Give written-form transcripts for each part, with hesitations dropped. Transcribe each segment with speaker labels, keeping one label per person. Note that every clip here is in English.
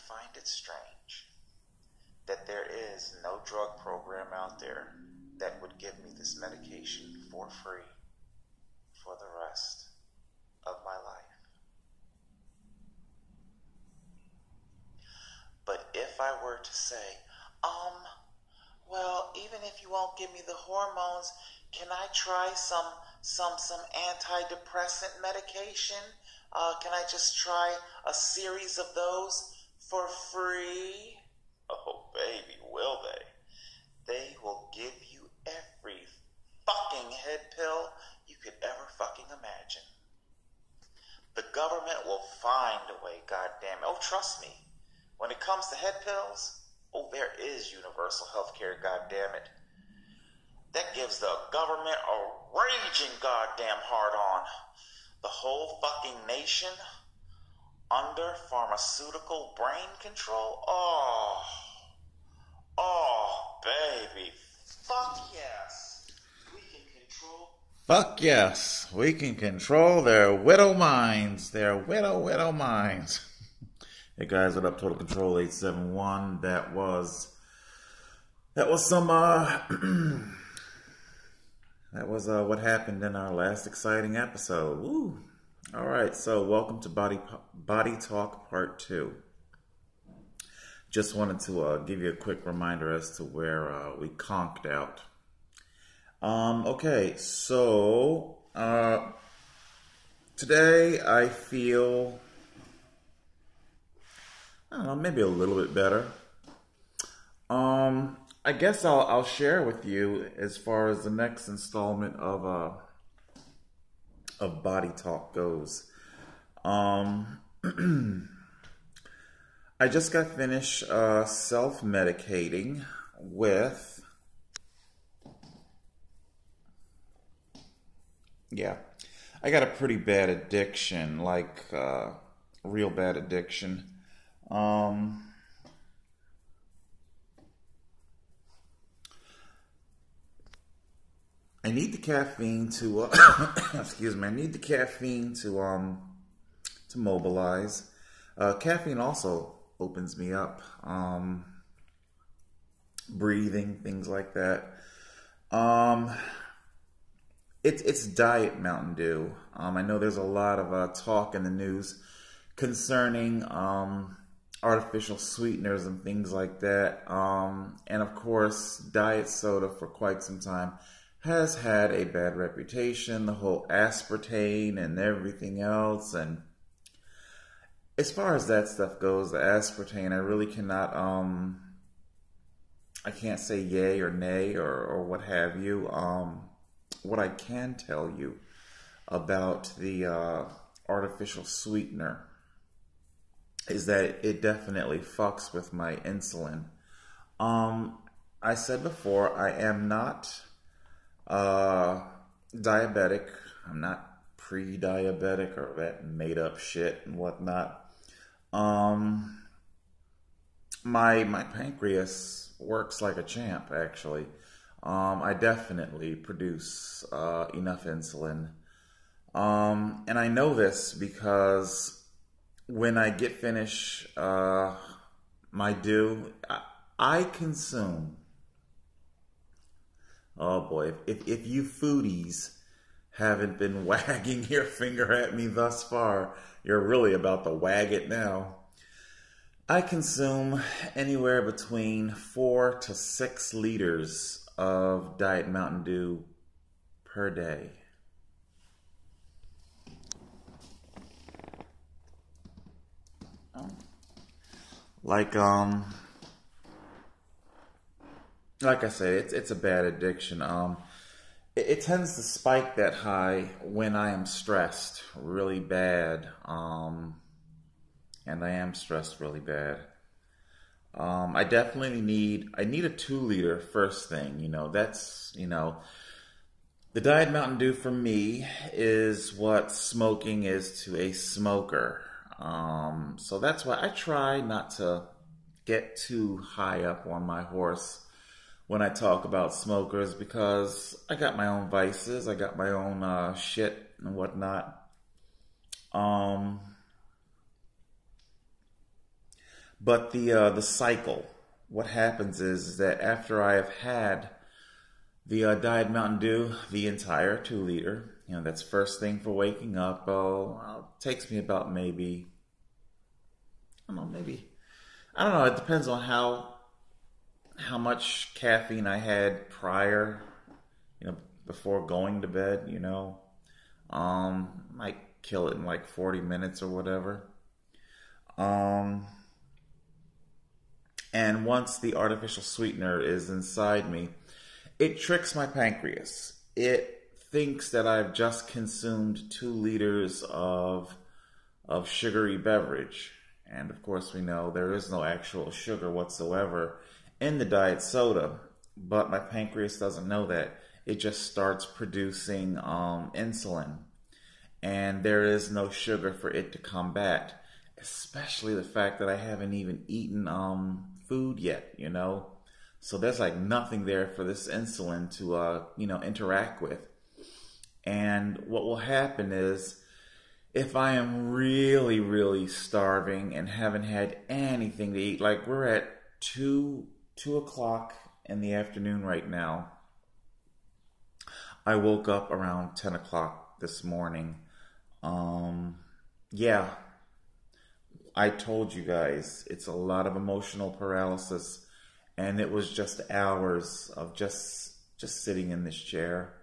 Speaker 1: find it strange that there is no drug program out there that would give me this medication for free for the rest of my life. But if I were to say, well, even if you won't give me the hormones, can I try some antidepressant medication? Can I just try a series of those for free? Oh, baby, will they? They will give you every fucking head pill you could ever fucking imagine. The government will find a way, goddammit. Oh, trust me. When it comes to head pills, oh, there is universal health care, goddammit. That gives the government a raging goddamn hard-on. The whole fucking nation under pharmaceutical brain control? Oh, baby. Fuck yes. We can control.
Speaker 2: Fuck yes. We can control their widow minds. Their widow minds. Hey guys, what up? Total Control 871. That was some that was what happened in our last exciting episode. Woo. All right, so welcome to Body Talk Part 2. Just wanted to give you a quick reminder as to where we conked out. Okay, so today I feel, I don't know, maybe a little bit better. I guess I'll share with you as far as the next installment of Body Talk goes. I just got finished self-medicating with, I got a pretty bad addiction, like real bad addiction. I need the caffeine to excuse me. I need the caffeine to mobilize. Caffeine also opens me up. Breathing, things like that. It's Diet Mountain Dew. I know there's a lot of talk in the news concerning artificial sweeteners and things like that. And of course, diet soda for quite some time has had a bad reputation, the whole aspartame and everything else. And as far as that stuff goes, the aspartame, I really cannot, I can't say yay or nay or what have you. What I can tell you about the artificial sweetener is that it definitely fucks with my insulin. I said before, I am not diabetic. I'm not pre-diabetic or that made up shit and whatnot. My pancreas works like a champ, actually. I definitely produce enough insulin. And I know this because when I get finished my dew, I consume. Oh boy, if you foodies haven't been wagging your finger at me thus far, you're really about to wag it now. I consume anywhere between 4 to 6 liters of Diet Mountain Dew per day. Like I said, it's a bad addiction. It tends to spike that high when I am stressed really bad. And I am stressed really bad. I definitely need a 2-liter first thing. The Diet Mountain Dew for me is what smoking is to a smoker. So that's why I try not to get too high up on my horse when I talk about smokers, because I got my own vices, I got my own shit and But the cycle, what happens is that after I have had the Diet Mountain Dew, the entire 2 liter, that's first thing for waking up. Oh, takes me about maybe, I don't know. It depends on how much caffeine I had prior, before going to bed. Might kill it in like 40 minutes or whatever. Um, and once the artificial sweetener is inside me, it tricks my pancreas. It thinks that I've just consumed 2 liters of sugary beverage. And of course, we know there is no actual sugar whatsoever in the diet soda. But my pancreas doesn't know that. It just starts producing insulin. And there is no sugar for it to combat. Especially the fact that I haven't even eaten food yet. So there's like nothing there for this insulin to, interact with. And what will happen is if I am really, really starving and haven't had anything to eat, like we're at 2 o'clock in the afternoon right now. I woke up around 10 o'clock this morning. Yeah, I told you guys, it's a lot of emotional paralysis. And it was just hours of just sitting in this chair,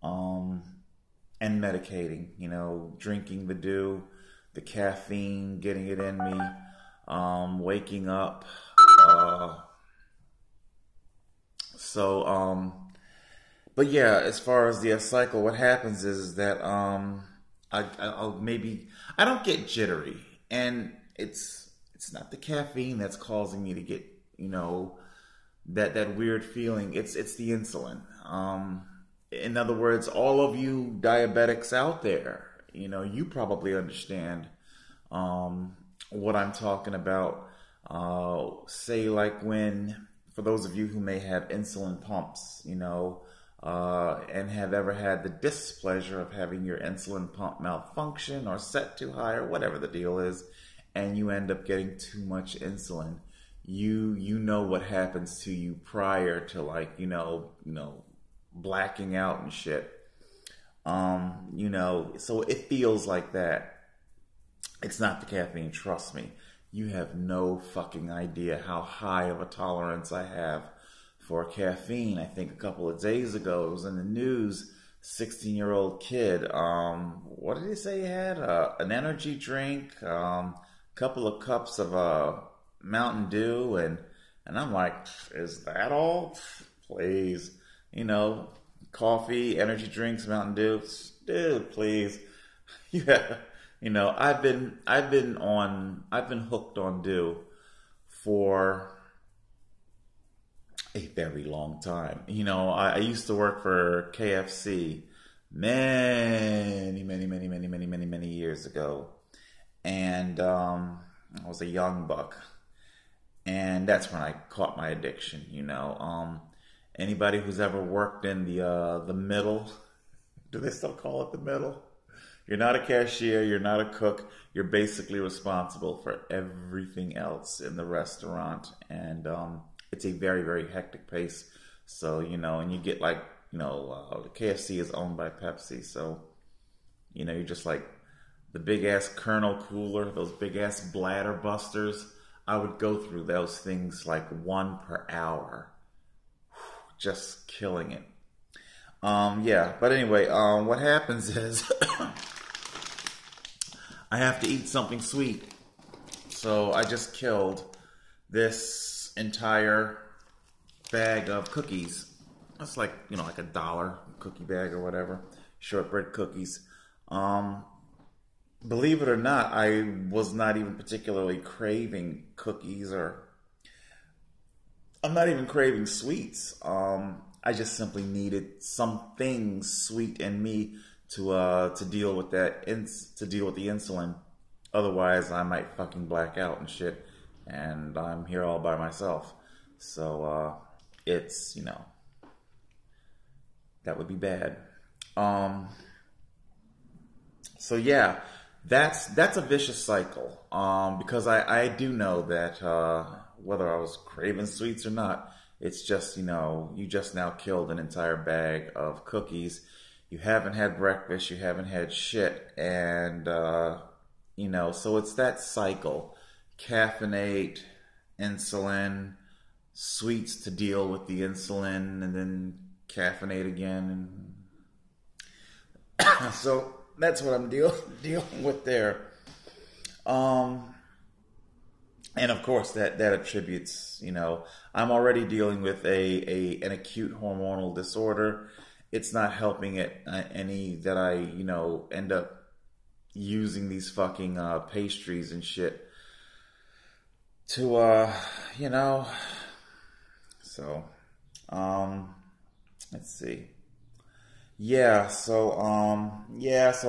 Speaker 2: and medicating, drinking the dew, the caffeine, getting it in me, waking up. But yeah, as far as the cycle, what happens is that I don't get jittery, and it's not the caffeine that's causing me to get that weird feeling. It's the insulin. In other words, all of you diabetics out there, you probably understand what I'm talking about. Say like for those of you who may have insulin pumps, and have ever had the displeasure of having your insulin pump malfunction or set too high or whatever the deal is, and you end up getting too much insulin. You know what happens to you prior to blacking out and shit. So it feels like that. It's not the caffeine, trust me. You have no fucking idea how high of a tolerance I have for caffeine. I think a couple of days ago it was in the news, 16-year-old kid, what did he say he had? An energy drink, couple of cups of Mountain Dew, and I'm like, is that all? Please. Coffee, energy drinks, Mountain Dew. Dude, please. Yeah. I've been hooked on Dew for a very long time. I used to work for KFC many years ago. And I was a young buck. And that's when I caught my addiction, Anybody who's ever worked in the middle, do they still call it the middle? You're not a cashier, you're not a cook, you're basically responsible for everything else in the restaurant. And it's a very, very hectic pace. So, and you get the KFC is owned by Pepsi. So, you're just like the big ass Colonel cooler, those big ass bladder busters. I would go through those things like 1 per hour. Just killing it. Yeah, but anyway, what happens is I have to eat something sweet. So I just killed this entire bag of cookies. That's like, like $1 cookie bag or whatever. Shortbread cookies. Believe it or not, I was not even particularly craving cookies, or I'm not even craving sweets. I just simply needed something sweet in me to deal with to deal with the insulin. Otherwise, I might fucking black out and shit, and I'm here all by myself. So it's that would be bad. So yeah, that's a vicious cycle. Because I do know that whether I was craving sweets or not, it's just, you just now killed an entire bag of cookies. You haven't had breakfast, you haven't had shit, and so it's that cycle. Caffeinate, insulin, sweets to deal with the insulin, and then caffeinate again, and so that's what I'm dealing with there. Um, and of course, that attributes, I'm already dealing with an acute hormonal disorder. It's not helping it any that I, end up using these fucking pastries and shit to, you know. So, let's see. So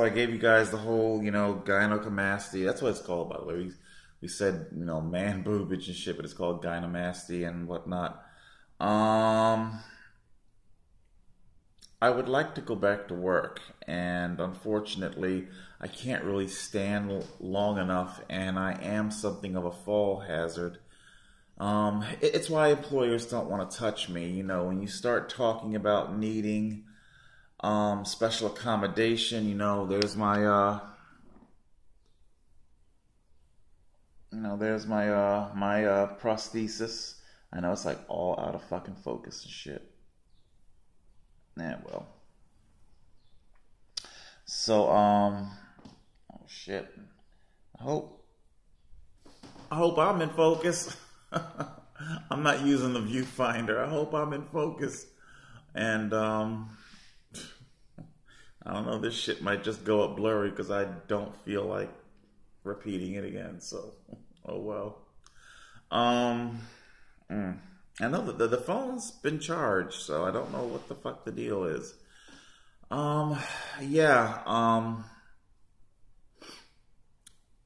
Speaker 2: I gave you guys the whole, gynecomastia. That's what it's called, by the way. We said, man boobage and shit, but it's called gynecomastia and whatnot. I would like to go back to work, and unfortunately, I can't really stand long enough, and I am something of a fall hazard. It's why employers don't want to touch me. When you start talking about needing special accommodation, there's my prosthesis. I know it's like all out of fucking focus and shit. Yeah, well. So, oh shit. I hope I'm in focus. I'm not using the viewfinder. I hope I'm in focus. And, I don't know, this shit might just go up blurry because I don't feel like repeating it again. So, oh well. I know that the phone's been charged, so I don't know what the fuck the deal is. Yeah,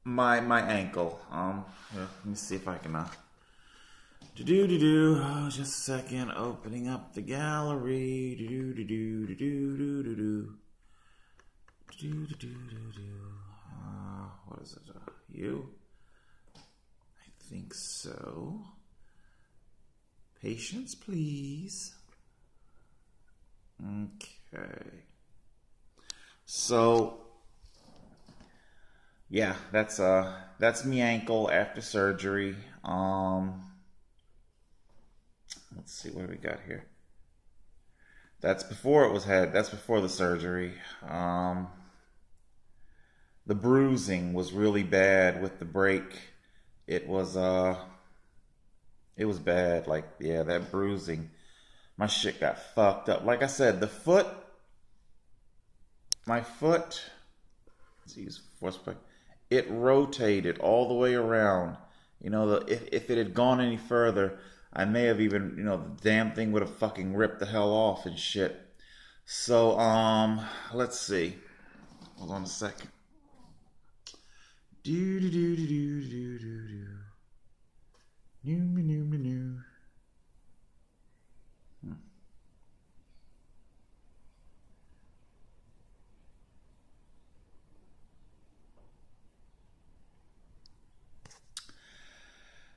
Speaker 2: my ankle. Let me see if I can oh, just a second, opening up the gallery. What is it? You? I think so. Patience, please. Okay. So, yeah, that's me ankle after surgery. Let's see what we got here. That's before that's before the surgery. The bruising was really bad with the break. It was bad. Like, yeah, that bruising. My shit got fucked up. Like I said, my foot, let's use force play. It rotated all the way around. If it had gone any further, I may have even, the damn thing would have fucking ripped the hell off and shit. So, let's see. Hold on a second. Do do do do do do do do. New.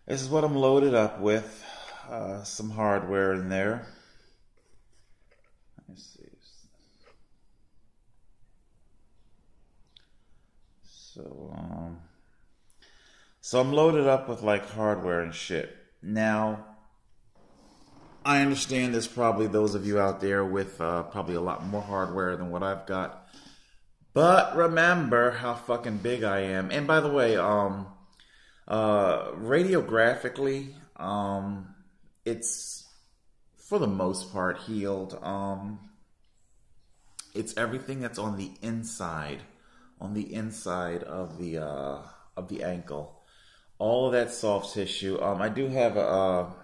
Speaker 2: This is what I'm loaded up with. Some hardware in there. Let me see. So I'm loaded up with like hardware and shit. Now, I understand there's probably those of you out there with probably a lot more hardware than what I've got. But remember how fucking big I am. And by the way, radiographically, it's for the most part healed. It's everything that's on the inside of the ankle. All of that soft tissue. I do have a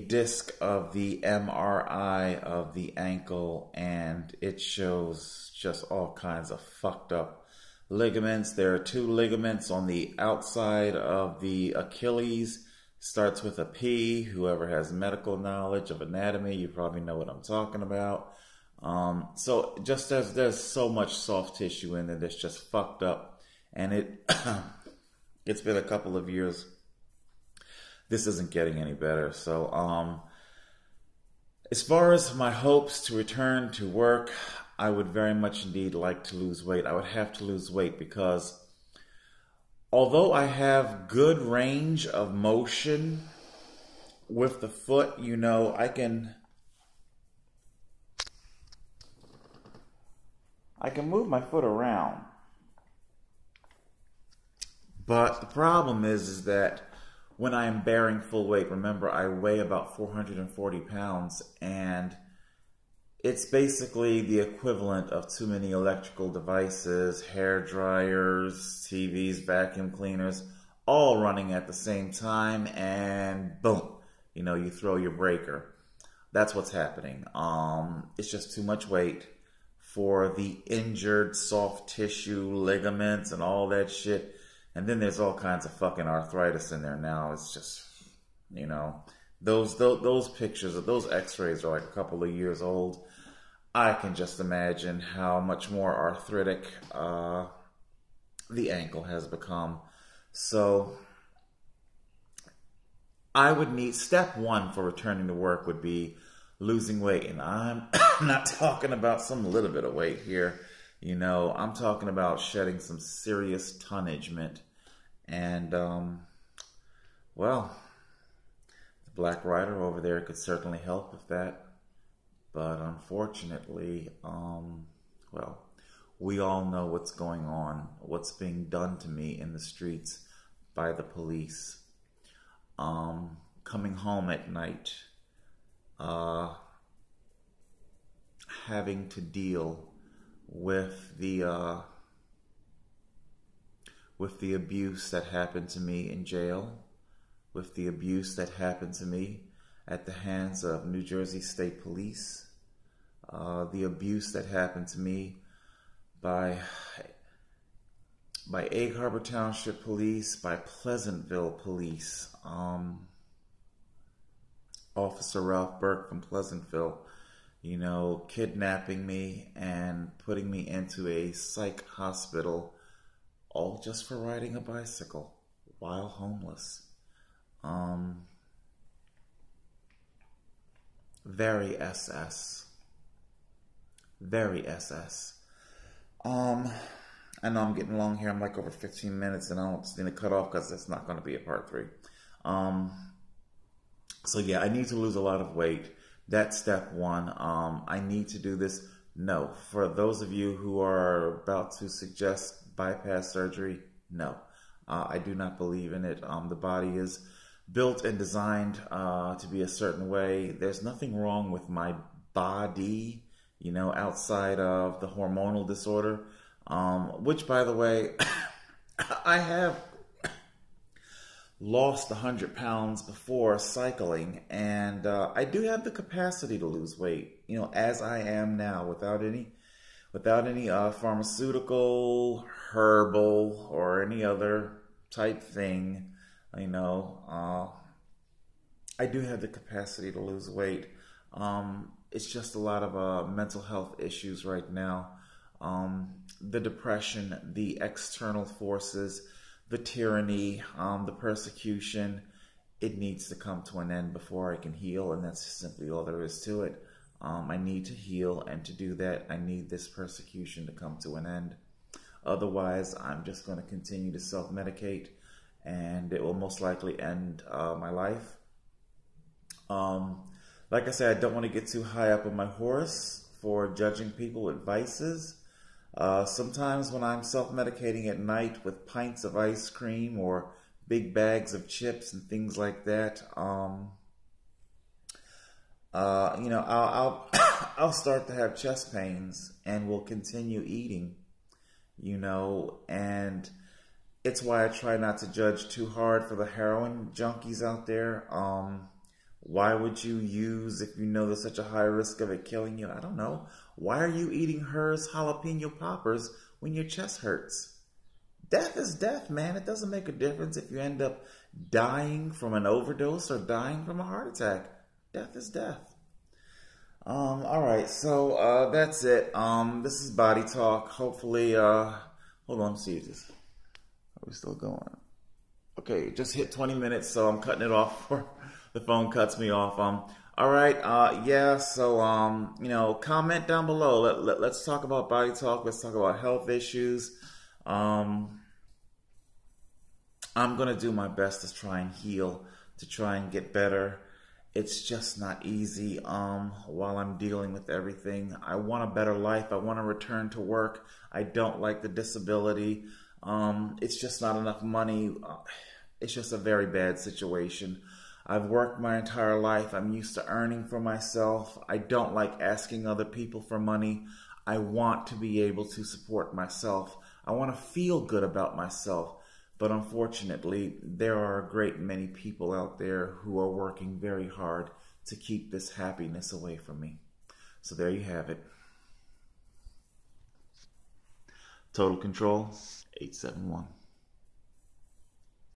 Speaker 2: disc of the MRI of the ankle, and it shows just all kinds of fucked up ligaments. There are 2 ligaments on the outside of the Achilles. Starts with a P. Whoever has medical knowledge of anatomy, you probably know what I'm talking about. So just there's so much soft tissue in it that's just fucked up, and it's been a couple of years. This isn't getting any better. So as far as my hopes to return to work, I would very much indeed like to lose weight. I would have to lose weight because although I have good range of motion with the foot, I can move my foot around. But the problem is that when I am bearing full weight, remember I weigh about 440 pounds, and it's basically the equivalent of too many electrical devices, hair dryers, TVs, vacuum cleaners, all running at the same time, and boom, you throw your breaker. That's what's happening. It's just too much weight for the injured soft tissue, ligaments, and all that shit. And then there's all kinds of fucking arthritis in there now. It's just, those pictures of those x-rays are like a couple of years old. I can just imagine how much more arthritic the ankle has become. So I would need, step one for returning to work would be losing weight. And I'm not talking about some little bit of weight here. I'm talking about shedding some serious tonnagement. And, well, the Black Rider over there could certainly help with that. But unfortunately, well, we all know what's going on, what's being done to me in the streets by the police. Coming home at night, having to deal with the abuse that happened to me in jail, with the abuse that happened to me at the hands of New Jersey State Police, the abuse that happened to me by Egg Harbor Township Police, by Pleasantville Police, Officer Ralph Burke from Pleasantville, kidnapping me and putting me into a psych hospital, all just for riding a bicycle while homeless. Very SS. Very SS. I know I'm getting long here. I'm like over 15 minutes, and I don't just need to cut off because that's not going to be a part 3. So yeah, I need to lose a lot of weight. That's step one. I need to do this. No. For those of you who are about to suggest bypass surgery, no. I do not believe in it. The body is built and designed to be a certain way. There's nothing wrong with my body, outside of the hormonal disorder, which, by the way, I have lost 100 pounds before cycling, and I do have the capacity to lose weight, as I am now, without any pharmaceutical, herbal, or any other type thing. I do have the capacity to lose weight. It's just a lot of mental health issues right now. The depression, the external forces, the tyranny, the persecution, it needs to come to an end before I can heal, and that's simply all there is to it. I need to heal, and to do that, I need this persecution to come to an end. Otherwise, I'm just going to continue to self-medicate, and it will most likely end my life. Like I said, I don't want to get too high up on my horse for judging people with vices. Sometimes when I'm self-medicating at night with pints of ice cream or big bags of chips and things like that, I'll start to have chest pains and will continue eating, and it's why I try not to judge too hard for the heroin junkies out there. Why would you use, if you know there's such a high risk of it killing you? I don't know. Why are you eating Her's jalapeno poppers when your chest hurts? Death is death, man. It doesn't make a difference if you end up dying from an overdose or dying from a heart attack. Death is death. All right, so that's it. This is Body Talk. Hopefully, hold on, see this. Are we still going? Okay, it just hit 20 minutes, so I'm cutting it off before the phone cuts me off. All right, yeah, so, comment down below. Let's talk about Body Talk. Let's talk about health issues. Um, I'm gonna do my best to try and heal, to try and get better. It's just not easy while I'm dealing with everything. I want a better life. I want to return to work. I don't like the disability. It's just not enough money. It's just a very bad situation. I've worked my entire life. I'm used to earning for myself. I don't like asking other people for money. I want to be able to support myself. I want to feel good about myself. But unfortunately, there are a great many people out there who are working very hard to keep this happiness away from me. So there you have it. Total Control 871.